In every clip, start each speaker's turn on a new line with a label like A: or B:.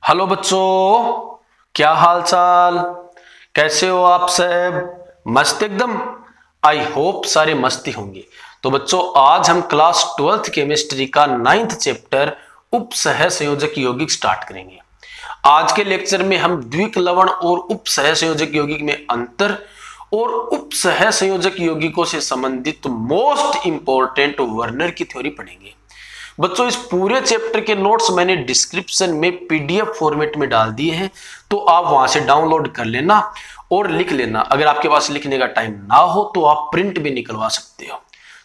A: Hello बच्चों, क्या हाल चाल, कैसे हो आप सब? मस्त एकदम। आई होप सारे मस्ती होंगे। तो बच्चों, आज हम क्लास 12th केमिस्ट्री का 9th चैप्टर उपसह संयोजक यौगिक स्टार्ट करेंगे। आज के लेक्चर में हम द्विक लवण और उपसह संयोजक यौगिक में अंतर और उपसह संयोजक यौगिकों से संबंधित मोस्ट इंपॉर्टेंट वर्नर की थ्योरी पढ़ेंगे। बच्चों, इस पूरे चैप्टर के नोट्स मैंने डिस्क्रिप्शन में पीडीएफ फॉर्मेट में डाल दिए हैं, तो आप वहां से डाउनलोड कर लेना और लिख लेना। अगर आपके पास लिखने का टाइम ना हो तो आप प्रिंट भी निकलवा सकते हो।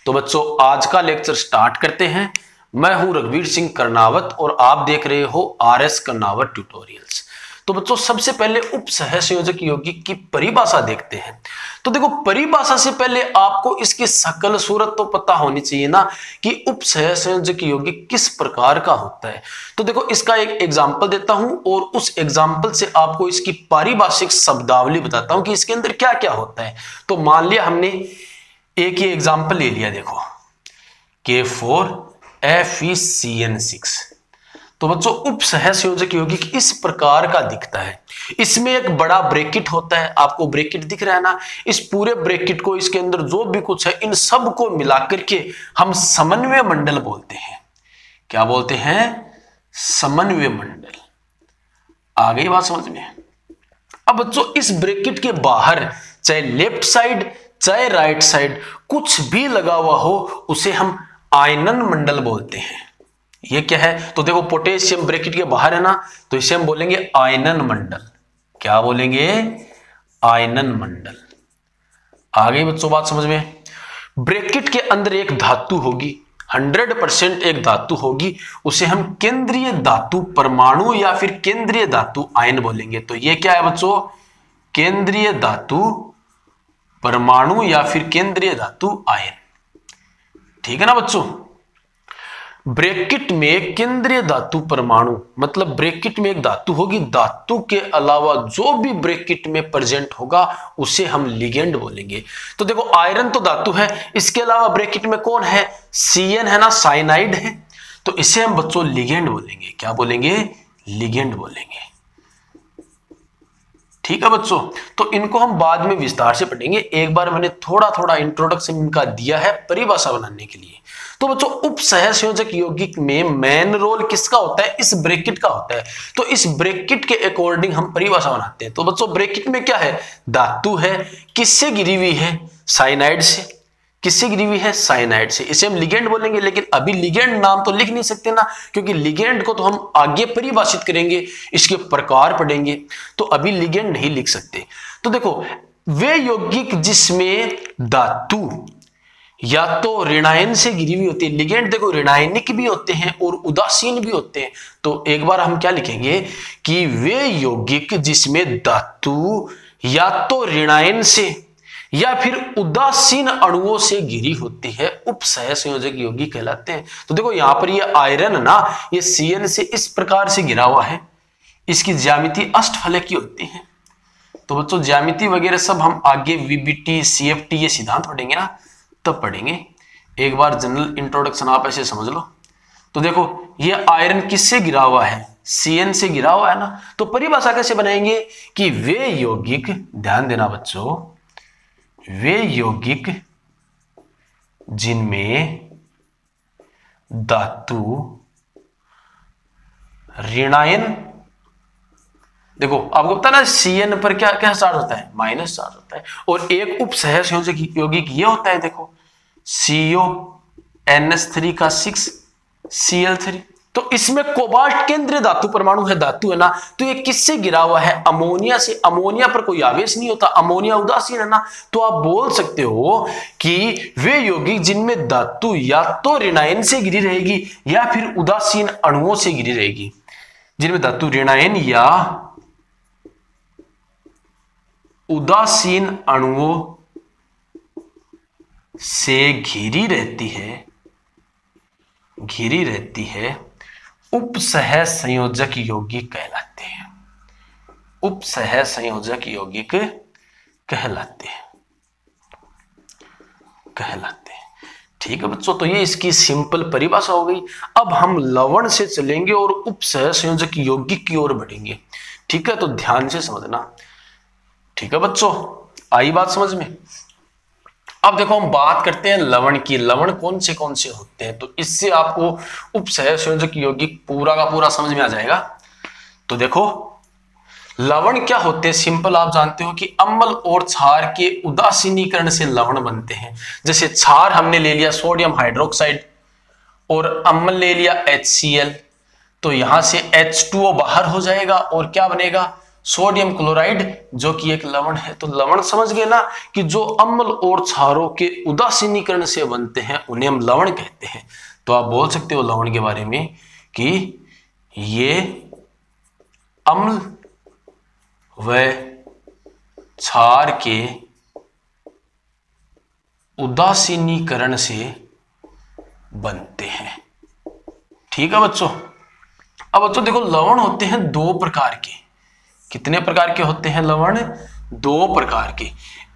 A: तो बच्चों, आज का लेक्चर स्टार्ट करते हैं। मैं हूं रघुवीर सिंह कर्नावत और आप देख रहे हो आरएस कर्नावत ट्यूटोरियल्स। तो बच्चों, सबसे पहले उपसह संयोजक यौगिक की परिभाषा देखते हैं। तो देखो, परिभाषा से पहले आपको इसकी शकल सूरत तो पता होनी चाहिए ना कि उपसह संयोजक यौगिक किस प्रकार का होता है। तो देखो, इसका एक एग्जांपल देता हूं और उस एग्जांपल से आपको इसकी पारिभाषिक शब्दावली बताता हूं कि इसके अंदर क्या क्या होता है। तो मान लिया हमने एक ही एग्जांपल ले लिया, देखो K4FeCN6। तो बच्चों, उपसह संयोजक यौगिक इस प्रकार का दिखता है। इसमें एक बड़ा ब्रैकेट होता है, आपको ब्रैकेट दिख रहा है ना। इस पूरे ब्रैकेट को, इसके अंदर जो भी कुछ है, इन सब को मिलाकर के हम समन्वय मंडल बोलते हैं। क्या बोलते हैं? समन्वय मंडल। आ गई बात समझ में? अब बच्चों, इस ब्रैकेट के बाहर चाहे लेफ्ट साइड चाहे राइट साइड कुछ भी लगा हुआ हो, उसे हम आयनन मंडल बोलते हैं। ये क्या है? तो देखो, पोटेशियम ब्रैकेट के बाहर है ना, तो इसे हम बोलेंगे आयनन मंडल। क्या बोलेंगे? आयनन मंडल। आ गई बच्चों बात समझ में? ब्रैकेट के अंदर एक धातु होगी, 100% एक धातु होगी, उसे हम केंद्रीय धातु परमाणु या फिर केंद्रीय धातु आयन बोलेंगे। तो ये क्या है बच्चों? केंद्रीय धातु परमाणु या फिर केंद्रीय धातु आयन। ठीक है ना बच्चों? ब्रैकेट में केंद्रीय धातु परमाणु मतलब ब्रैकेट में एक धातु होगी, धातु के अलावा जो भी ब्रैकेट में प्रेजेंट होगा उसे हम लिगेंड बोलेंगे। तो देखो, आयरन तो धातु है, इसके अलावा ब्रैकेट में कौन है? Cn है ना, साइनाइड है, तो इसे हम बच्चों लिगेंड बोलेंगे। क्या बोलेंगे? लिगेंड बोलेंगे। ठीक है बच्चों, तो इनको हम बाद में विस्तार से पढ़ेंगे। एक बार मैंने थोड़ा थोड़ा इंट्रोडक्शन इनका दिया है परिभाषा बनाने के लिए। तो बच्चों, उपसह संयोजक यौगिक में मेन रोल किसका होता है? इस ब्रैकेट का होता है। तो इस ब्रैकेट के अकॉर्डिंग हम परिभाषा बनाते हैं। तो बच्चों, ब्रैकेट में क्या है? धातु है। किससे घिरी हुई है? साइनाइड से। किससे घिरी हुई है? साइनाइड से। इसे हम लिगेंड बोलेंगे, लेकिन अभी लिगेंड नाम तो लिख नहीं सकते ना, क्योंकि लिगेंड को तो हम आगे परिभाषित करेंगे, इसके प्रकार पढ़ेंगे, तो अभी लिगेंड नहीं लिख सकते। तो देखो, वे यौगिक जिसमें धातु या तो ऋणायन से घिरी हुई होती है, लिगेंड देखो ऋणायनिक भी होते हैं और उदासीन भी होते हैं। तो एक बार हम क्या लिखेंगे कि वे यौगिक जिसमें धातु या तो ऋणायन से या फिर उदासीन अणुओं से घिरी होती है, उपसह संयोजक यौगिक कहलाते हैं। तो देखो, यहां पर ये आयरन ना, ये Cn से इस प्रकार से घिरा हुआ है, इसकी ज्यामिति अष्टफलक की होती है। तो बच्चों, ज्यामिति वगैरह सब हम आगे VBT CFT ये सिद्धांत पढ़ेंगे ना, तब पढ़ेंगे। एक बार जनरल इंट्रोडक्शन आप ऐसे समझ लो। तो देखो, ये आयरन किससे घिरा हुआ है? Cn से घिरा हुआ है ना। तो परिभाषा कैसे बनाएंगे कि वे यौगिक, ध्यान देना बच्चों, वे यौगिक जिनमें धातु ऋणायन, देखो आपको पता ना Cn पर क्या क्या चार्ज होता है? माइनस चार्ज होता है। और एक उपसह संयोजक यौगिक ये होता है, देखो CONH3 का 6 Cl3। तो इसमें कोबाल्ट केंद्रीय धातु परमाणु है, धातु है ना। तो ये किससे घिरा हुआ है? अमोनिया से। अमोनिया पर कोई आवेश नहीं होता, अमोनिया उदासीन है ना। तो आप बोल सकते हो कि वे यौगिक जिनमें धातु या तो ऋणायन से घिरी रहेगी या फिर उदासीन अणुओं से घिरी रहेगी। जिनमें धातु ऋणायन या उदासीन अणुओं से घिरी रहती है, उपसह संयोजक यौगिक कहलाते हैं। उपसह संयोजक यौगिक कहलाते हैं। ठीक है बच्चों, तो ये इसकी सिंपल परिभाषा हो गई। अब हम लवण से चलेंगे और उपसह संयोजक यौगिक की ओर बढ़ेंगे। ठीक है, तो ध्यान से समझना। ठीक है बच्चों, आई बात समझ में। अब देखो हम बात करते हैं लवण की। लवण कौन से होते हैं, तो इससे आपको उपसह संयोजक यौगिक पूरा का पूरा समझ में आ जाएगा। तो देखो लवण क्या होते हैं, सिंपल आप जानते हो कि अम्ल और क्षार के उदासीनीकरण से लवण बनते हैं। जैसे क्षार हमने ले लिया सोडियम हाइड्रोक्साइड और अम्ल ले लिया HCl, तो यहां से H2O बाहर हो जाएगा और क्या बनेगा, सोडियम क्लोराइड, जो कि एक लवण है। तो लवण समझ गए ना कि जो अम्ल और क्षारों के उदासीनीकरण से बनते हैं उन्हें हम लवण कहते हैं। तो आप बोल सकते हो लवण के बारे में कि ये अम्ल व क्षार के उदासीनीकरण से बनते हैं। ठीक है बच्चों। अब बच्चों देखो लवण होते हैं दो प्रकार के। कितने प्रकार के होते हैं लवण, दो प्रकार के।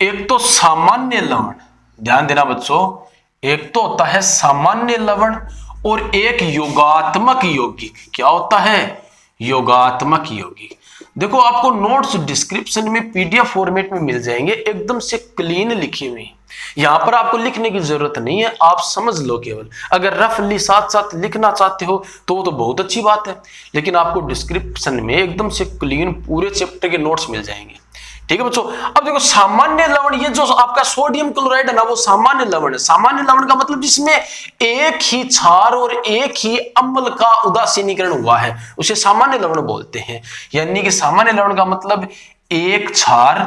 A: एक तो सामान्य लवण, ध्यान देना बच्चों, एक तो होता है सामान्य लवण और एक योगात्मक यौगिक। क्या होता है, योगात्मक यौगिक। देखो आपको नोट्स डिस्क्रिप्शन में PDF फॉर्मेट में मिल जाएंगे, एकदम से क्लीन लिखी हुई। यहां पर आपको लिखने की जरूरत नहीं है, आप समझ लो केवल। अगर रफली साथ साथ लिखना चाहते हो तो बहुत अच्छी बात है, लेकिन आपको डिस्क्रिप्शन में एकदम से क्लीन पूरे चैप्टर के नोट्स मिल जाएंगे। ठीक है बच्चों। अब देखो सामान्य लवण, ये जो आपका सोडियम क्लोराइड है ना, वो सामान्य लवण है। सामान्य लवण का मतलब जिसमें एक ही क्षार और एक ही अम्ल का उदासीनीकरण हुआ है, उसे सामान्य लवण बोलते हैं। यानी कि सामान्य लवण का मतलब एक क्षार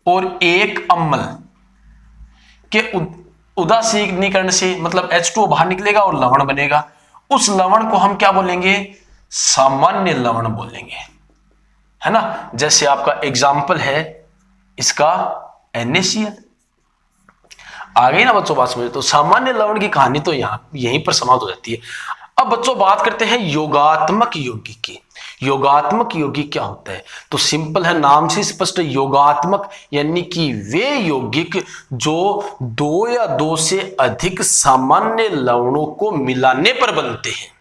A: और एक अम्ल के उदासीनीकरण से, मतलब H2O बाहर निकलेगा और लवण बनेगा। उस लवण को हम क्या बोलेंगे, सामान्य लवण बोलेंगे, है ना। जैसे आपका एग्जाम्पल है इसका NaCl। आ गई ना बच्चों बात समझ। तो सामान्य लवण की कहानी तो यहीं पर समाप्त हो जाती है। अब बच्चों बात करते हैं योगात्मक यौगिक की। योगात्मक यौगिक क्या होता है, तो सिंपल है, नाम से स्पष्ट। योगात्मक यानी कि वे यौगिक जो दो या दो से अधिक सामान्य लवणों को मिलाने पर बनते हैं।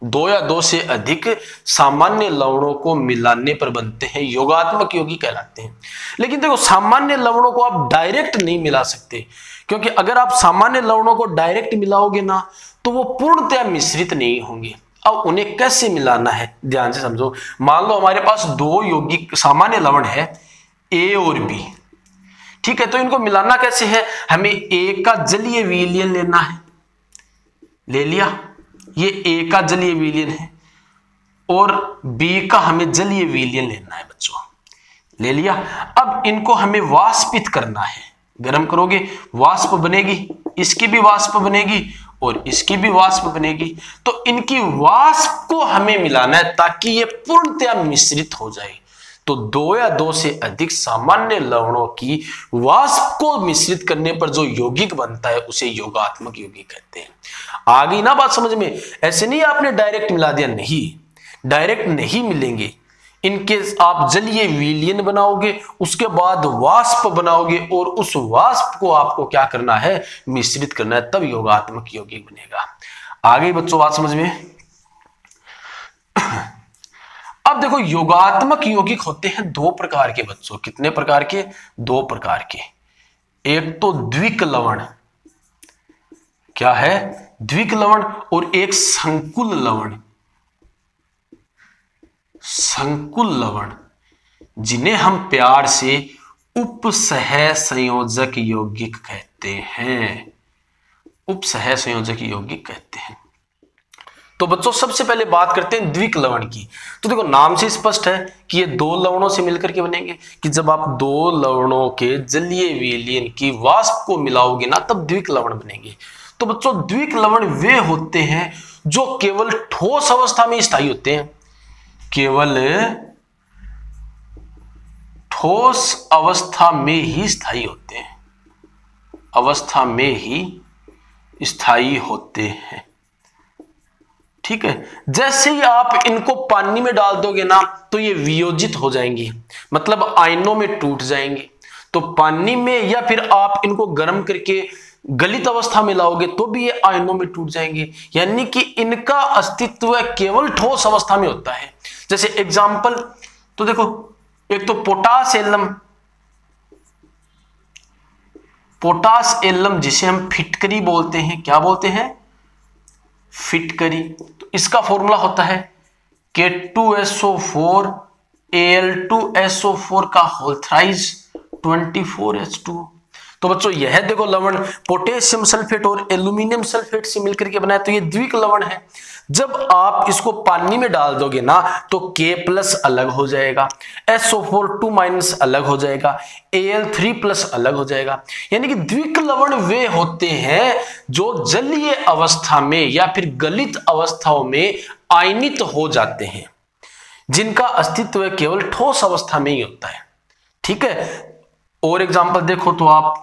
A: दो या दो से अधिक सामान्य लवणों को मिलाने पर बनते हैं, योगात्मक यौगिक कहलाते हैं। लेकिन देखो सामान्य लवणों को आप डायरेक्ट नहीं मिला सकते, क्योंकि अगर आप सामान्य लवणों को डायरेक्ट मिलाओगे ना तो वो पूर्णतया मिश्रित नहीं होंगे। अब उन्हें कैसे मिलाना है, ध्यान से समझो। मान लो हमारे पास दो यौगिक सामान्य लवण है A और B। ठीक है, तो इनको मिलाना कैसे है, हमें A का जलीय विलयन लेना है। ले लिया, ये A का जलीय विलयन है और B का हमें जलीय विलयन लेना है बच्चों। ले लिया। अब इनको हमें वाष्पित करना है। गर्म करोगे वाष्प बनेगी, इसकी भी वाष्प बनेगी और इसकी भी वाष्प बनेगी। तो इनकी वाष्प को हमें मिलाना है ताकि ये पूर्णतया मिश्रित हो जाए। तो दो या दो से अधिक सामान्य लवणों की वाष्प को मिश्रित करने पर जो यौगिक बनता है उसे योगात्मक यौगिक कहते हैं। आ गई ना बात समझ में। ऐसे नहीं आपने डायरेक्ट मिला दिया, नहीं, डायरेक्ट नहीं मिलेंगे। इनके आप जलीय विलयन बनाओगे, उसके बाद वाष्प बनाओगे और उस वाष्प को आपको क्या करना है, मिश्रित करना है, तब योगात्मक यौगिक बनेगा। आ गई बच्चों बात समझ में। अब देखो योगात्मक यौगिक होते हैं दो प्रकार के बच्चों। कितने प्रकार के, दो प्रकार के। एक तो द्विक लवण, क्या है, द्विक लवण, और एक संकुल लवण। संकुल लवण जिन्हें हम प्यार से उपसह संयोजक यौगिक कहते हैं। उपसह संयोजक यौगिक कहते हैं। तो बच्चों सबसे पहले बात करते हैं द्विक लवण की। तो देखो नाम से स्पष्ट है कि ये दो लवणों से मिलकर के बनेंगे, कि जब आप दो लवणों के जलीय विलयन की वाष्प को मिलाओगे ना तब द्विक लवण बनेंगे। तो बच्चों द्विक लवण वे होते हैं जो केवल ठोस अवस्था में स्थायी होते हैं। केवल ठोस अवस्था में ही स्थायी होते हैं, अवस्था में ही स्थायी होते हैं। ठीक है, जैसे ही आप इनको पानी में डाल दोगे ना तो ये वियोजित हो जाएंगी, मतलब आयनों में टूट जाएंगे। तो पानी में या फिर आप इनको गर्म करके गलित अवस्था में लाओगे तो भी ये आयनों में टूट जाएंगे, यानी कि इनका अस्तित्व केवल ठोस अवस्था में होता है। जैसे एग्जाम्पल तो देखो, एक तो पोटास एल्लम जिसे हम फिटकरी बोलते हैं, क्या बोलते हैं, फिटकरी। तो इसका फॉर्मूला होता है K2SO4 Al2SO4 का होल थ्राइज 24H2। तो बच्चों यह देखो लवण पोटेशियम सल्फेट और एल्यूमिनियम सल्फेट से मिलकर के बना है, तो ये द्विक लवण है। जब आप इसको पानी में डाल दोगे ना तो K+ अलग हो जाएगा, SO4 2- अलग हो जाएगा, Al3+ अलग हो जाएगा। यानी कि द्विक लवण वे होते हैं जो जलीय अवस्था में या फिर गलित अवस्थाओं में आयनित हो जाते हैं, जिनका अस्तित्व केवल ठोस अवस्था में ही होता है। ठीक है, और एग्जांपल देखो तो आप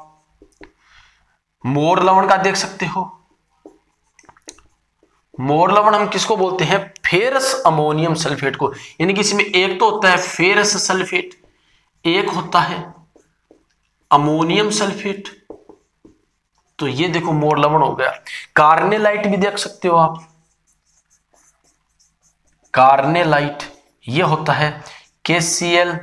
A: मोर लवण का देख सकते हो। मोर लवण हम किसको बोलते हैं, फेरस अमोनियम सल्फेट को। यानी कि इसमें एक तो होता है फेरस सल्फेट, एक होता है अमोनियम सल्फेट। तो ये देखो मोर लवण हो गया। कार्नेलाइट भी देख सकते हो आप, कार्नेलाइट ये होता है KCl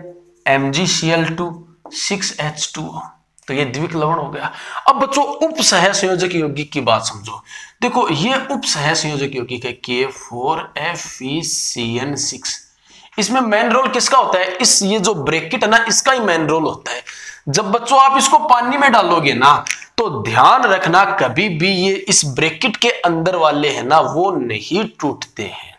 A: MgCl2 6H2O। तो ये द्विक लवण हो गया। अब बच्चों उपसह संयोजक यौगिक की बात समझो। देखो ये उपसह संयोजक यौगिक है K4FeCN6। इसमें मेन रोल किसका होता है, इस ये जो ब्रैकेट है ना, इसका ही मेन रोल होता है। जब बच्चों आप इसको पानी में डालोगे ना तो ध्यान रखना कभी भी ये इस ब्रैकेट के अंदर वाले हैं ना वो नहीं टूटते हैं।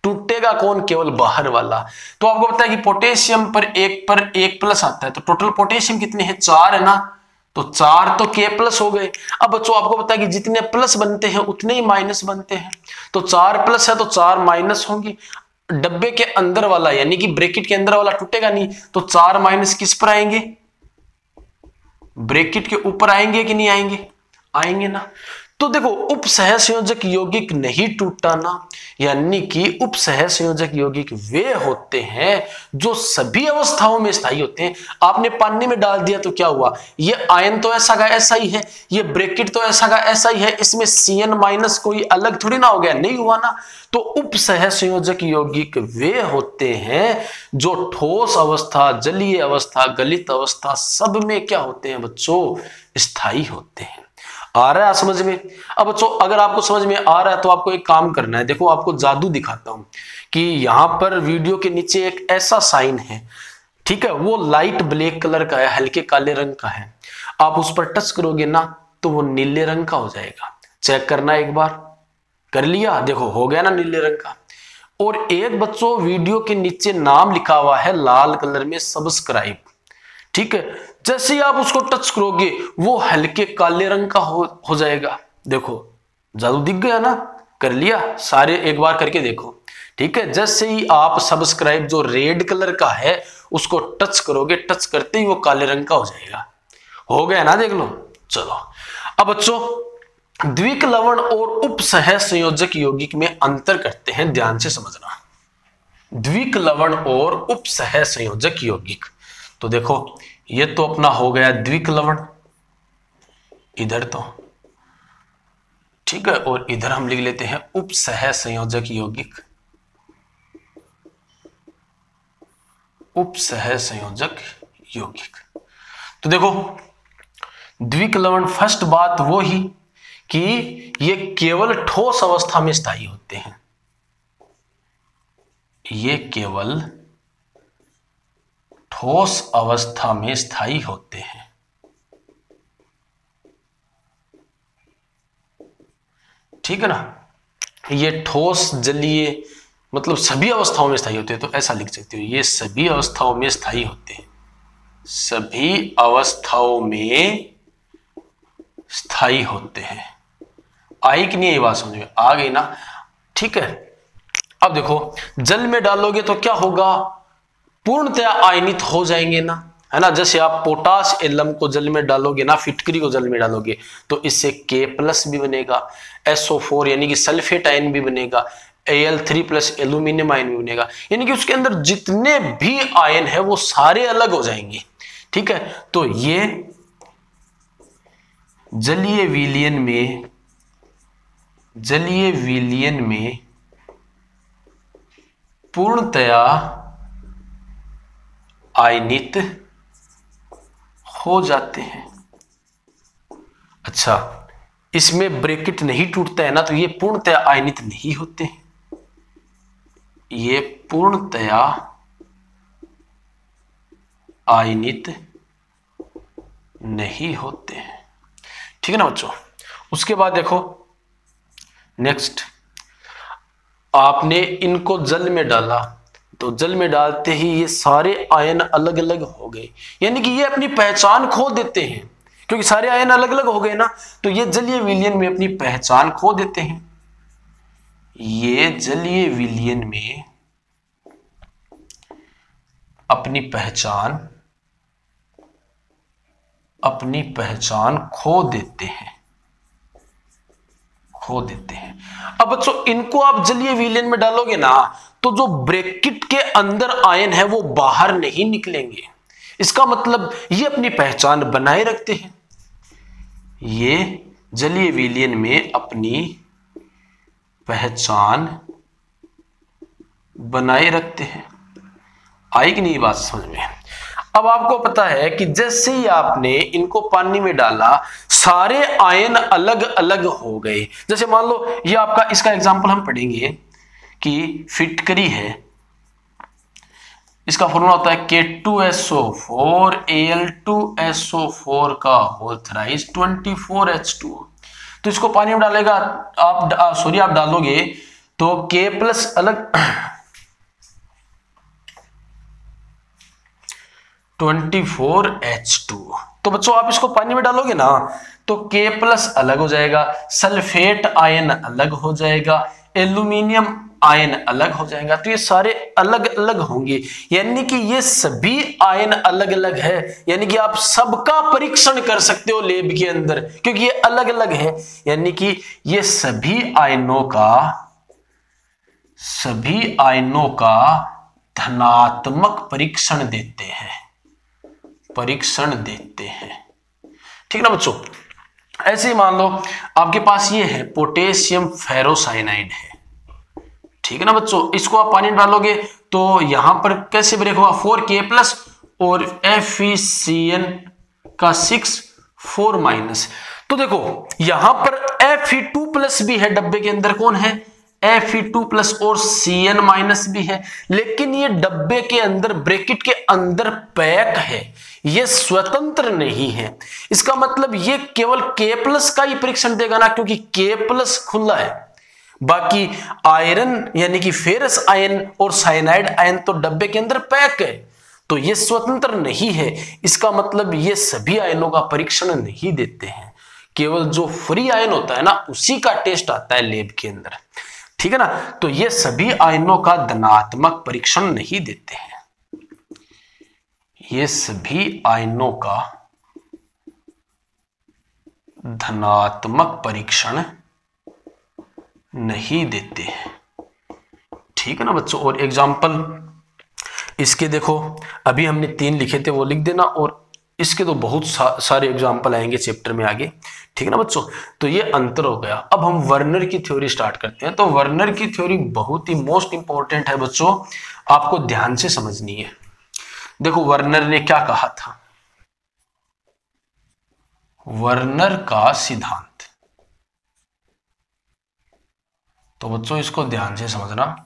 A: टूटेगा कौन, केवल बाहर वाला। तो आपको पता है कि पोटेशियम पर 1 आता है, तो टोटल पोटेशियम कितने हैं, 4 है ना, तो 4 तो K+ हो गए। अब बच्चों आपको पता है कि जितने प्लस बनते हैं उतने ही माइनस बनते हैं, तो 4+ है तो 4 माइनस होंगी। डब्बे के अंदर वाला यानी कि ब्रैकेट के अंदर वाला टूटेगा नहीं, तो 4 किस पर आएंगे, ब्रैकेट के ऊपर आएंगे कि नहीं आएंगे, आएंगे ना। तो देखो उपसह संयोजक यौगिक नहीं टूटता ना, यानी कि उपसह संयोजक यौगिक वे होते हैं जो सभी अवस्थाओं में स्थायी होते हैं। आपने पानी में डाल दिया तो क्या हुआ, ये आयन तो ऐसा का ऐसा ही है, ये ब्रैकेट तो ऐसा का ऐसा ही है, इसमें CN- कोई अलग थोड़ी ना हो गया, नहीं हुआ ना। तो उपसह संयोजक यौगिक वे होते हैं जो ठोस अवस्था, जलीय अवस्था, गलित अवस्था सब में क्या होते हैं बच्चों, स्थायी होते हैं। आ रहा है समझ में। अब बच्चों अगर आपको समझ में आ रहा है तो आपको एक काम करना है। देखो आपको जादू दिखाता हूं कि यहां पर वीडियो के नीचे एक ऐसा साइन है, ठीक है, वो लाइट ब्लैक कलर का है, हल्के काले रंग का है। आप उस पर टच करोगे ना तो वो नीले रंग का हो जाएगा। चेक करना एक बार, कर लिया, देखो हो गया ना नीले रंग का। और एक बच्चों वीडियो के नीचे नाम लिखा हुआ है लाल कलर में, सब्सक्राइब। ठीक है, जैसे ही आप उसको टच करोगे वो हल्के काले रंग का हो जाएगा। देखो जादू दिख गया ना, कर लिया, सारे एक बार करके देखो। ठीक है, जैसे ही आप सब्सक्राइब जो रेड कलर का है उसको टच करोगे, टच करते ही वो काले रंग का हो जाएगा। हो गया ना, देख लो। चलो अब बच्चों द्विक लवण और उपसह संयोजक यौगिक में अंतर करते हैं, ध्यान से समझना। द्विक लवण और उपसह संयोजक यौगिक, तो देखो ये तो अपना हो गया द्विक लवण इधर तो, ठीक है, और इधर हम लिख लेते हैं उपसह संयोजक यौगिक, उपसह संयोजक यौगिक। तो देखो द्विक लवण, फर्स्ट बात वो ही कि ये केवल ठोस अवस्था में स्थायी होते हैं, ये केवल ठोस अवस्था में स्थायी होते हैं। ठीक है ना, ये ठोस जलीय मतलब सभी अवस्थाओं में स्थायी होते हैं, तो ऐसा लिख सकते हो, ये सभी अवस्थाओं में स्थायी होते हैं, सभी अवस्थाओं में स्थायी होते हैं। आई कि नहीं, ये बात समझ में आ गई ना। ठीक है, अब देखो जल में डालोगे तो क्या होगा, पूर्णतया आयनित हो जाएंगे ना, है ना। जैसे आप पोटास एल्लम को जल में डालोगे ना, फिटकरी को जल में डालोगे तो इससे K+ भी बनेगा, SO4 यानी कि सल्फेट आयन भी बनेगा, Al3+ एल्यूमिनियम आयन भी बनेगा। यानी कि उसके अंदर जितने भी आयन है वो सारे अलग हो जाएंगे। ठीक है, तो ये जलीय विलयन में पूर्णतया आयनित हो जाते हैं। अच्छा, इसमें ब्रैकेट नहीं टूटता है ना, तो ये पूर्णतया आयनित नहीं होते हैं, ये पूर्णतया आयनित नहीं होते हैं। ठीक है ना बच्चों। उसके बाद देखो नेक्स्ट, आपने इनको जल में डाला, तो जल में डालते ही ये सारे आयन अलग अलग हो गए, यानी कि ये अपनी पहचान खो देते हैं, क्योंकि सारे आयन अलग अलग हो गए ना, तो ये जलीय विलयन में अपनी पहचान खो देते हैं। ये जलीय विलयन में अपनी पहचान खो देते हैं। अब बच्चों इनको आप जलीय विलयन में डालोगे ना, तो जो ब्रैकेट के अंदर आयन है वो बाहर नहीं निकलेंगे। इसका मतलब ये अपनी पहचान बनाए रखते हैं, ये जलीय विलयन में अपनी पहचान बनाए रखते हैं। आई कि नहीं बात समझ में? अब आपको पता है कि जैसे ही आपने इनको पानी में डाला, सारे आयन अलग अलग हो गए। जैसे मान लो ये आपका, इसका एग्जांपल हम पढ़ेंगे कि फिटकरी है, इसका फॉर्मूला होता है K2SO4 Al2SO4 का होल थ्राइस 24H2। तो इसको पानी में डालेगा आप, आप डालोगे तो K प्लस अलग 24H2। तो बच्चों आप इसको पानी में डालोगे ना, तो K प्लस अलग हो जाएगा, सल्फेट आयन अलग हो जाएगा, एल्यूमिनियम आयन अलग हो जाएगा, तो ये सारे अलग अलग होंगे, यानी कि ये सभी आयन अलग अलग है। यानी कि आप सबका परीक्षण कर सकते हो लैब के अंदर, क्योंकि ये अलग अलग है, यानी कि ये सभी आयनों का धनात्मक परीक्षण देते हैं। ठीक ना बच्चों। ऐसे ही मान लो आपके पास ये है पोटेशियम फेरोसाइनाइड है, ठीक है ना बच्चों। इसको आप पानी में डालोगे तो यहां पर कैसे ब्रेक होगा, 4K प्लस और FeCN का 6 4 माइनस। तो देखो यहां पर Fe2 प्लस भी है डब्बे के अंदर, कौन है, Fe2 प्लस और Cn माइनस भी है, लेकिन ये डब्बे के अंदर ब्रैकेट के अंदर पैक है, ये स्वतंत्र नहीं है। इसका मतलब ये केवल K प्लस का ही परीक्षण देगा ना, क्योंकि K प्लस खुला है, बाकी आयरन यानी कि फेरस आयन और साइनाइड आयन तो डब्बे के अंदर पैक है, तो ये स्वतंत्र नहीं है। इसका मतलब ये सभी आयनों का परीक्षण नहीं देते हैं, केवल जो फ्री आयन होता है ना उसी का टेस्ट आता है लैब के अंदर, ठीक है ना। तो ये सभी आयनों का धनात्मक परीक्षण नहीं देते हैं, ये सभी आयनों का धनात्मक परीक्षण नहीं देते हैं, ठीक है ना बच्चों। और एग्जाम्पल इसके देखो, अभी हमने 3 लिखे थे वो लिख देना, और इसके तो बहुत सारे एग्जाम्पल आएंगे चैप्टर में आगे, ठीक है ना बच्चों। तो ये अंतर हो गया। अब हम वर्नर की थ्योरी स्टार्ट करते हैं। तो वर्नर की थ्योरी बहुत ही मोस्ट इंपॉर्टेंट है बच्चों, आपको ध्यान से समझनी है। देखो वर्नर ने क्या कहा था, वर्नर का सिद्धांत, तो बच्चों इसको ध्यान से समझना,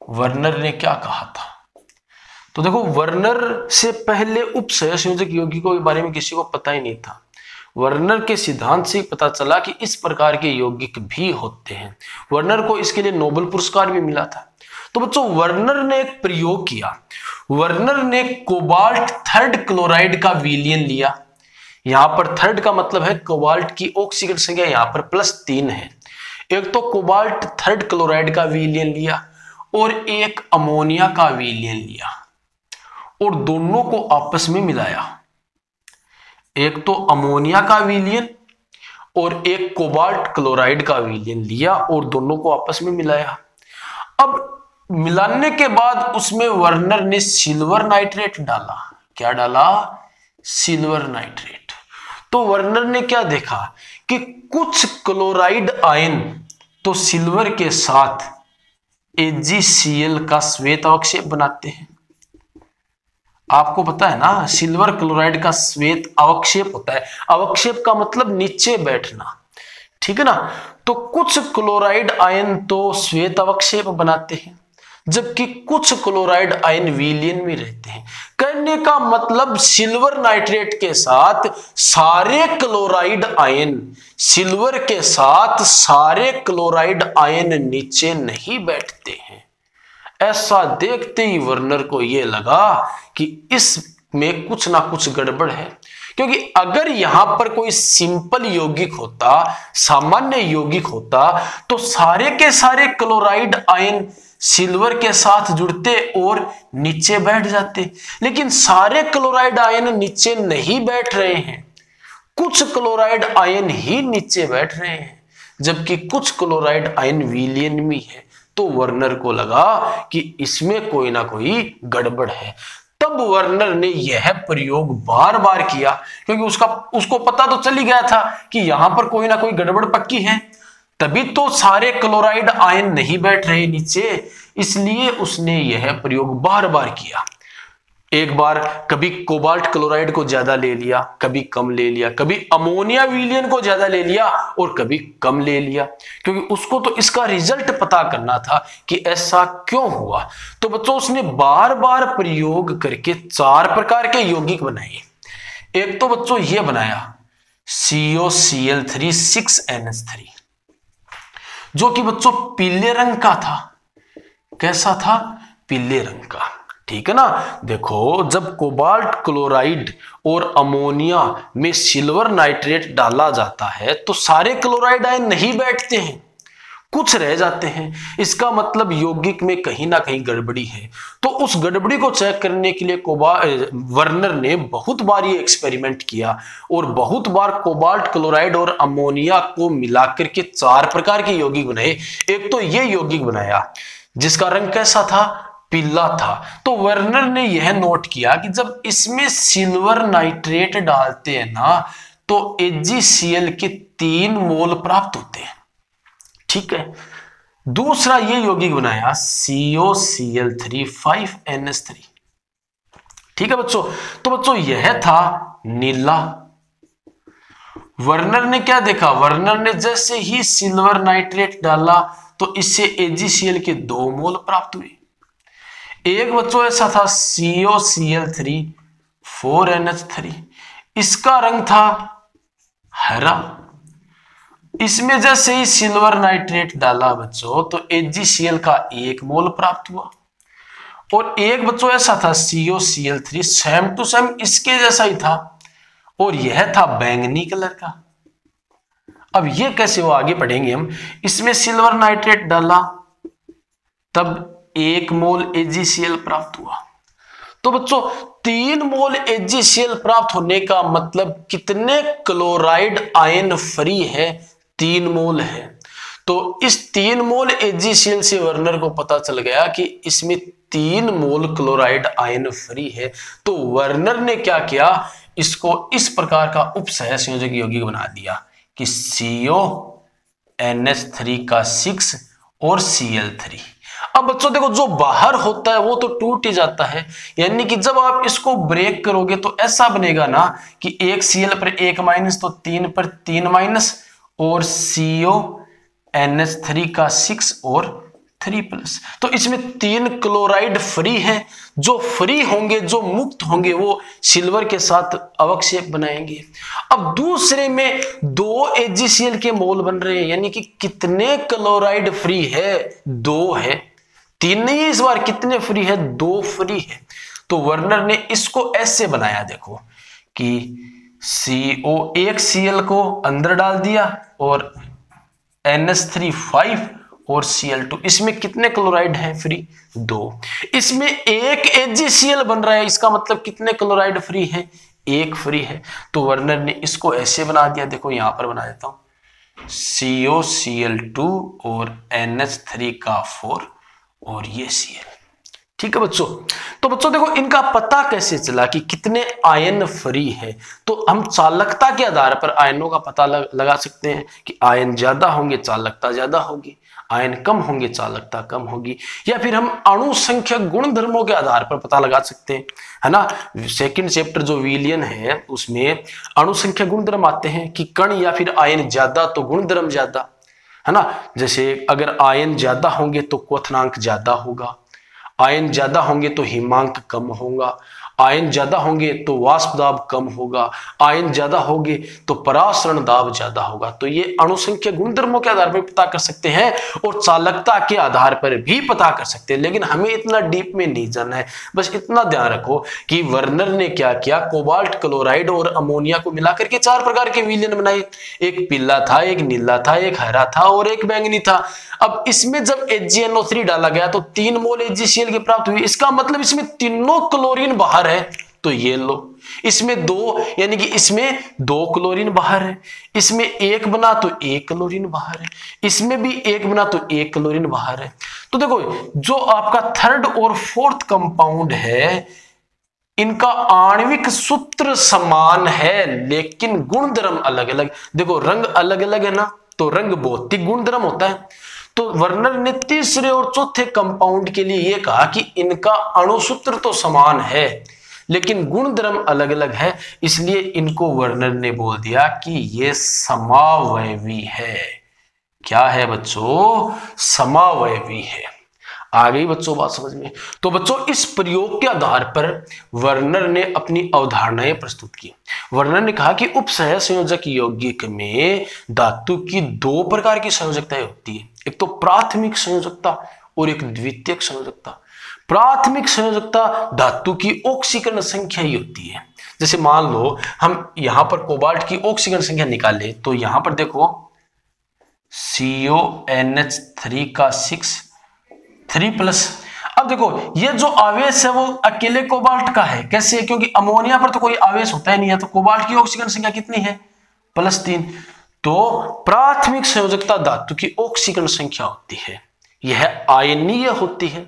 A: वर्नर ने क्या कहा था। तो देखो वर्नर से पहले उपसहसंयोजक यौगिकों के बारे में किसी को पता ही नहीं था। वर्नर के सिद्धांत से पता चला कि इस प्रकार के यौगिक भी होते हैं। वर्नर को इसके लिए नोबेल पुरस्कार भी मिला था। तो बच्चों वर्नर ने एक प्रयोग किया, वर्नर ने कोबाल्ट 3rd क्लोराइड का विलयन लिया। यहां पर 3rd का मतलब है कोबाल्ट की ऑक्सीजन संख्या यहां पर +3 है। एक तो कोबाल्ट 3rd क्लोराइड का विलयन लिया और एक अमोनिया का विलयन लिया, और दोनों को आपस में मिलाया। एक तो अमोनिया का विलयन और एक कोबाल्ट क्लोराइड का विलयन लिया और दोनों को आपस में मिलाया। अब मिलाने के बाद उसमें वर्नर ने सिल्वर नाइट्रेट डाला। क्या डाला, सिल्वर नाइट्रेट। तो वर्नर ने क्या देखा कि कुछ क्लोराइड आयन तो सिल्वर के साथ AgCl का श्वेत अवक्षेप बनाते हैं। आपको पता है ना, सिल्वर क्लोराइड का श्वेत अवक्षेप होता है। अवक्षेप का मतलब नीचे बैठना, ठीक है ना। तो कुछ क्लोराइड आयन तो श्वेत अवक्षेप बनाते हैं, जबकि कुछ क्लोराइड आयन विलयन में रहते हैं। कहने का मतलब सिल्वर नाइट्रेट के साथ सारे क्लोराइड आयन, सिल्वर के साथ सारे क्लोराइड आयन नीचे नहीं बैठते हैं। ऐसा देखते ही वर्नर को यह लगा कि इसमें कुछ ना कुछ गड़बड़ है, क्योंकि अगर यहां पर कोई सिंपल यौगिक होता, सामान्य यौगिक होता, तो सारे के सारे क्लोराइड आयन सिल्वर के साथ जुड़ते और नीचे बैठ जाते। लेकिन सारे क्लोराइड आयन नीचे नहीं बैठ रहे हैं, कुछ क्लोराइड आयन ही नीचे बैठ रहे हैं, जबकि कुछ क्लोराइड आयन विलयन में है। तो वर्नर को लगा कि इसमें कोई ना कोई गड़बड़ है। तब वर्नर ने यह प्रयोग बार बार किया, क्योंकि उसको पता तो चल ही गया था कि यहां पर कोई ना कोई गड़बड़ पक्की है, तभी तो सारे क्लोराइड आयन नहीं बैठ रहे नीचे। इसलिए उसने यह प्रयोग बार बार किया। एक बार कभी कोबाल्ट क्लोराइड को ज्यादा ले लिया, कभी कम ले लिया, कभी अमोनिया विलयन को ज्यादा ले लिया और कभी कम ले लिया, क्योंकि उसको तो इसका रिजल्ट पता करना था कि ऐसा क्यों हुआ। तो बच्चों उसने बार बार प्रयोग करके 4 प्रकार के यौगिक बनाए। एक तो बच्चों ये बनाया COCl3 6NH3, जो कि बच्चों पीले रंग का था। कैसा था? पीले रंग का, ठीक है ना। देखो, जब कोबाल्ट क्लोराइड और अमोनिया में सिल्वर नाइट्रेट डाला जाता है तो सारे क्लोराइड आयन नहीं बैठते हैं, कुछ रह जाते हैं। इसका मतलब यौगिक में कहीं ना कहीं गड़बड़ी है। तो उस गड़बड़ी को चेक करने के लिए वर्नर ने बहुत बार ये एक्सपेरिमेंट किया और बहुत बार कोबाल्ट क्लोराइड और अमोनिया को मिलाकर के 4 प्रकार के यौगिक बनाए। एक तो ये यौगिक बनाया जिसका रंग कैसा था? पीला था। तो वर्नर ने यह नोट किया कि जब इसमें सिल्वर नाइट्रेट डालते हैं ना, तो AgCl के 3 मोल प्राप्त होते हैं, ठीक है। दूसरा ये यौगिक बनाया COCl3 5NH3, ठीक है बच्चों। तो बच्चों यह था नीला। वर्नर ने क्या देखा? वर्नर ने जैसे ही सिल्वर नाइट्रेट डाला तो इससे AgCl के 2 मोल प्राप्त हुए। एक बच्चों ऐसा था COCl3 4NH3, इसका रंग था हरा। इसमें जैसे ही सिल्वर नाइट्रेट डाला बच्चों तो AgCl का 1 मोल प्राप्त हुआ। और एक बच्चों ऐसा था COCl3 सेम टू सेम इसके जैसा ही था, और यह था बैंगनी कलर का। अब ये कैसे हो, आगे पढ़ेंगे हम। इसमें सिल्वर नाइट्रेट डाला तब 1 मोल AgCl प्राप्त हुआ। तो बच्चों 3 मोल AgCl प्राप्त होने का मतलब कितने क्लोराइड आयन फ्री है? 3 मोल है। तो इस 3 मोल AgCl से वर्नर को पता चल गया कि इसमें 3 मोल क्लोराइड आयन फ्री है। तो वर्नर ने क्या किया? इसको इस प्रकार का उपसहसंयोजक यौगिक बना दिया कि CONH3 का 6 और Cl3। अब बच्चों देखो, जो बाहर होता है वो तो टूट ही जाता है, यानी कि जब आप इसको ब्रेक करोगे तो ऐसा बनेगा ना कि 1 Cl पर 1 माइनस तो 3 पर 3 माइनस, और CONH3 का 6 और 3 प्लस। तो इसमें 3 क्लोराइड फ्री है। जो फ्री होंगे, जो मुक्त होंगे, वो सिल्वर के साथ अवक्षेप बनाएंगे। अब दूसरे में 2 AgCl के मोल बन रहे हैं, यानी कि कितने क्लोराइड फ्री है? 2 है, 3 नहीं है इस बार। कितने फ्री है? 2 फ्री है। तो वर्नर ने इसको ऐसे बनाया, देखो कि एक Cl को अंदर डाल दिया और NH3 5 और Cl2। इसमें कितने क्लोराइड हैं फ्री? 2। इसमें 1 AgCl बन रहा है, इसका मतलब कितने क्लोराइड फ्री है? 1 फ्री है। तो वर्नर ने इसको ऐसे बना दिया, देखो यहां पर बना देता हूं, COCl2 और NH3 का 4 और ये Cl, ठीक है बच्चों। तो बच्चों देखो इनका पता कैसे चला कि कितने आयन फ्री है। तो हम चालकता के आधार पर आयनों का पता लगा सकते हैं कि आयन ज्यादा होंगे चालकता ज्यादा होगी, आयन कम होंगे चालकता कम होगी। या फिर हम अणु संख्या गुण धर्मों के आधार पर पता लगा सकते हैं, है ना। सेकंड चैप्टर जो विलियन है उसमें अणु संख्या गुण धर्म आते हैं कि कण या फिर आयन ज्यादा तो गुण धर्म ज्यादा, है ना। जैसे अगर आयन ज्यादा होंगे तो क्वथनांक ज्यादा होगा, आयन ज्यादा होंगे तो हिमांक कम होगा, आयन ज्यादा होंगे तो वाष्प दाब कम होगा, आयन ज्यादा होंगे तो परासरण दाब ज्यादा होगा। तो ये अणुसंख्या गुणधर्मों के आधार पर पता कर सकते हैं और चालकता के आधार पर भी पता कर सकते हैं। लेकिन हमें इतना डीप में नहीं जाना है, बस इतना ध्यान रखो कि वर्नर ने क्या किया, कोबाल्ट क्लोराइड और अमोनिया को मिलाकर के 4 प्रकार के विलयन बनाए। एक पीला था, एक नीला था, एक हरा था और एक बैंगनी था। अब इसमें जब HgNO3 डाला गया तो 3 मोल HgCl की प्राप्त हुई। इसका मतलब इसमें तीनों क्लोरीन बाहर है। तो ये लो, इसमें 2 यानी कि इसमें 2 क्लोरीन बाहर है, इसमें 1 बना तो 1 क्लोरीन बाहर है, इसमें भी 1 बना तो 1 क्लोरीन बाहर है। तो देखो जो आपका थर्ड और फोर्थ कंपाउंड है इनका आणविक सूत्र समान है लेकिन गुणधर्म अलग अलग। देखो रंग अलग अलग है ना, तो रंग भौतिक गुणधर्म होता है। तो वर्नर ने तीसरे और चौथे कंपाउंड के लिए यह कहा कि इनका अणुसूत्र तो समान है लेकिन गुणधर्म अलग अलग है, इसलिए इनको वर्नर ने बोल दिया कि ये समावयवी है। क्या है बच्चों? समावयवी है। आ गई बच्चों बात समझ में? तो बच्चों इस प्रयोग के आधार पर वर्नर ने अपनी अवधारणाएं प्रस्तुत की। वर्नर ने कहा कि उपसह संयोजक यौगिक में धातु की 2 प्रकार की संयोजकताएं होती है, एक तो प्राथमिक संयोजकता और एक द्वितीयक संयोजकता। प्राथमिक संयोजकता धातु की ऑक्सीकरण संख्या ही होती है। जैसे मान लो हम यहां पर कोबाल्ट की ऑक्सीकरण संख्या निकाले तो यहां पर देखो CONH3 का 3+। अब देखो ये जो आवेश है वो अकेले कोबाल्ट का है। कैसे? क्योंकि अमोनिया पर तो कोई आवेश होता ही नहीं है, तो कोबाल्ट की ऑक्सीकरण संख्या कितनी है? +3। तो प्राथमिक संयोजकता धातु की ऑक्सीकरण संख्या होती है, यह आयनीय होती है।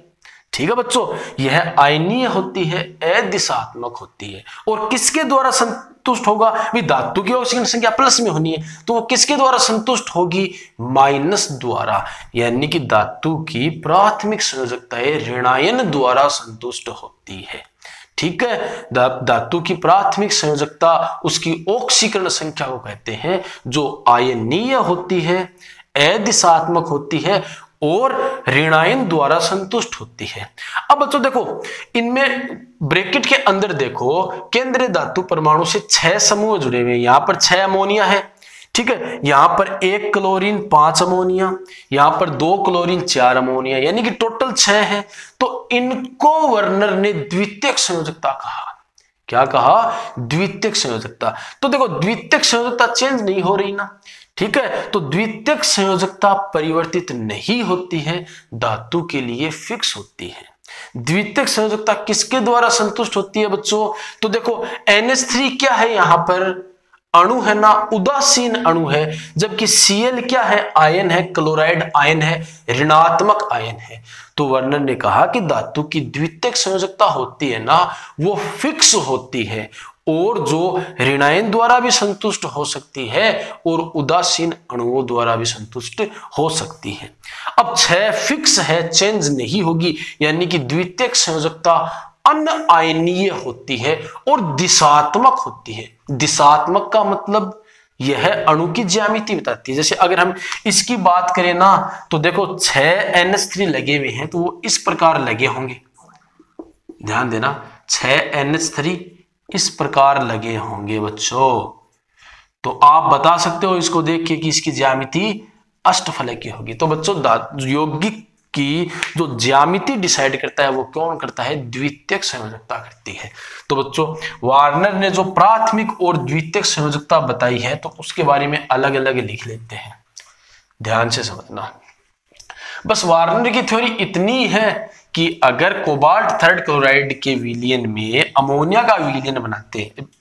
A: ठीक है बच्चों, यह आयनीय होती है, अदिशात्मक होती है। और किसके द्वारा संतुष्ट होगा? भी धातु की ऑक्सीकरण संख्या प्लस में होनी है, तो वो किसके द्वारा संतुष्ट होगी? माइनस द्वारा। यानी कि धातु की प्राथमिक संयोजकताएं ऋणायन द्वारा संतुष्ट होती है। ठीक है, धातु की प्राथमिक संयोजकता उसकी ऑक्सीकरण संख्या को कहते हैं जो आयनीय होती है, अदिशात्मक होती है और ऋणायन द्वारा संतुष्ट होती है। अब बच्चों देखो इनमें ब्रैकेट के अंदर देखो केंद्रीय धातु परमाणु से 6 समूह जुड़े हुए हैं। यहां पर 6 अमोनिया है, ठीक है, यहां पर 1 क्लोरीन 5 अमोनिया, यहां पर 2 क्लोरीन 4 अमोनिया, यानी कि टोटल 6 है। तो इनको वर्नर ने द्वितीयक संयोजकता कहा। क्या कहा? द्वितीयक संयोजकता। तो देखो द्वितीयक संयोजकता चेंज नहीं हो रही ना, ठीक है, तो द्वितीयक संयोजकता परिवर्तित नहीं होती है, धातु के लिए फिक्स होती है। द्वितीयक संयोजकता किसके द्वारा संतुष्ट होती है बच्चों? तो देखो NH3 क्या है? यहां पर अणु है ना, उदासीन अणु है, जबकि Cl क्या है? आयन है, क्लोराइड आयन है, ऋणात्मक आयन है। तो वर्नर ने कहा कि धातु की द्वितीयक संयोजकता होती है ना, वो फिक्स होती है और जो ऋणायन द्वारा भी संतुष्ट हो सकती है और उदासीन अणुओं द्वारा भी संतुष्ट हो सकती है। अब 6 फिक्स है, चेंज नहीं होगी, यानी कि द्वितीयक संयोजकता अनआयनीय होती है और दिशात्मक होती है। दिशात्मक का मतलब यह अणु की ज्यामिति बताती है। जैसे अगर हम इसकी बात करें ना तो देखो 6 NH3 लगे हुए हैं तो वो इस प्रकार लगे होंगे, ध्यान देना, 6 NH3 इस प्रकार लगे होंगे बच्चों। तो आप बता सकते हो इसको देख के कि इसकी ज्यामिति अष्टफलक की होगी। तो बच्चों यौगिक की जो ज्यामिति डिसाइड करता है वो कौन करता है? द्वितीयक संयोजकता करती है। तो बच्चों वार्नर ने जो प्राथमिक और द्वितीयक संयोजकता बताई है तो उसके बारे में अलग अलग लिख लेते हैं, ध्यान से समझना। बस वार्नर की थ्योरी इतनी है कि अगर कोबाल्ट थर्ड क्लोराइड के विलयन में अमोनिया का विलयन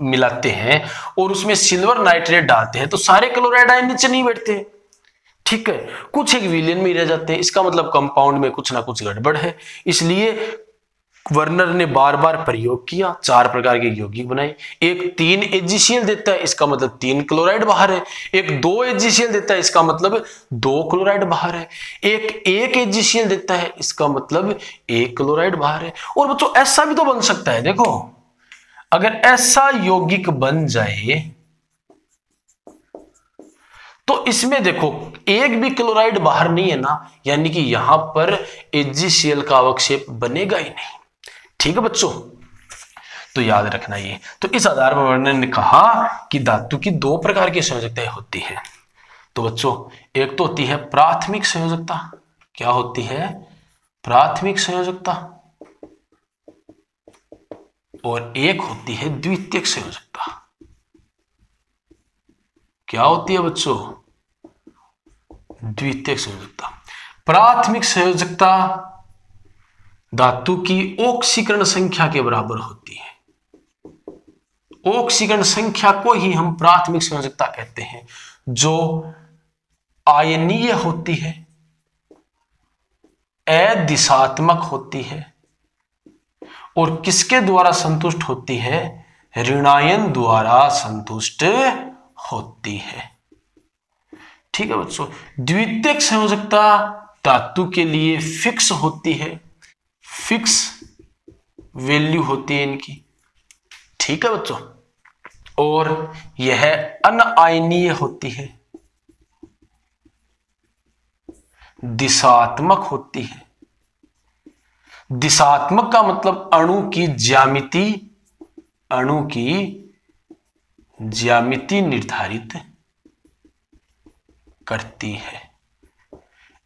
A: मिलाते हैं और उसमें सिल्वर नाइट्रेट डालते हैं तो सारे क्लोराइड आयन नीचे नहीं बैठते, ठीक है, कुछ एक विलयन में रह जाते हैं। इसका मतलब कंपाउंड में कुछ ना कुछ गड़बड़ है। इसलिए वर्नर ने बार बार प्रयोग किया, 4 प्रकार के यौगिक बनाए। एक 3 AgCl देता है, इसका मतलब 3 क्लोराइड बाहर है। एक 2 AgCl देता है, इसका मतलब 2 क्लोराइड बाहर है। एक 1 AgCl देता है, इसका मतलब 1 क्लोराइड बाहर है। और बच्चों ऐसा भी तो बन सकता है, देखो अगर ऐसा यौगिक बन जाए तो इसमें देखो एक भी क्लोराइड बाहर नहीं है ना, यानी कि यहां पर AgCl का अवक्षेप बनेगा ही नहीं। ठीक है बच्चों, तो याद रखना ये। तो इस आधार पर वर्णन ने कहा कि धातु की 2 प्रकार की संयोजकताएं होती है। तो बच्चों एक तो होती है प्राथमिक संयोजकता। क्या होती है? प्राथमिक संयोजकता। और एक होती है द्वितीयक संयोजकता। क्या होती है बच्चों? द्वितीयक संयोजकता। प्राथमिक संयोजकता धातु की ऑक्सीकरण संख्या के बराबर होती है। ऑक्सीकरण संख्या को ही हम प्राथमिक संयोजकता कहते हैं, जो आयनीय होती है, अदिशात्मक होती है और किसके द्वारा संतुष्ट होती है? ऋणायन द्वारा संतुष्ट होती है। ठीक है बच्चों, द्वितीयक संयोजकता धातु के लिए फिक्स होती है, फिक्स वैल्यू होती है इनकी। ठीक है बच्चों, और यह अनायनीय होती है, दिशात्मक होती है। दिशात्मक का मतलब अणु की ज्यामिति निर्धारित करती है।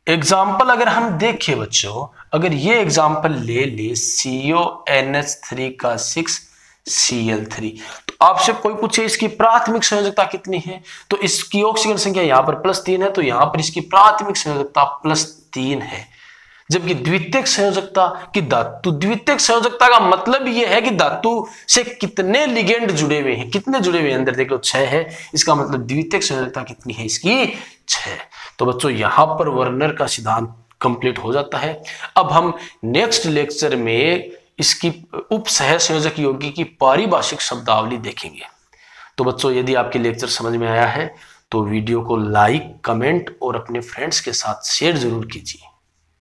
A: एग्जाम्पल अगर हम देखें बच्चों, अगर ये एग्जाम्पल ले CONH3 का 6Cl3, तो आपसे कोई पूछे इसकी प्राथमिक संयोजकता कितनी है, तो इसकी ऑक्सीजन संख्या यहां पर +3 है, तो यहां पर इसकी प्राथमिक संयोजकता +3 है। जबकि द्वितीयक संयोजकता की द्वितीयक संयोजकता का मतलब यह है कि धातु से कितने लिगेंड जुड़े हुए हैं, कितने जुड़े हुए हैं अंदर, देख लो 6 है, इसका मतलब द्वितीयक संयोजकता कितनी है इसकी? 6। तो बच्चों यहां पर वर्नर का सिद्धांत कंप्लीट हो जाता है। अब हम नेक्स्ट लेक्चर में इसकी उपसह संयोजक यौगिक की पारिभाषिक शब्दावली देखेंगे। तो बच्चों यदि आपके लेक्चर समझ में आया है तो वीडियो को लाइक, कमेंट और अपने फ्रेंड्स के साथ शेयर जरूर कीजिए।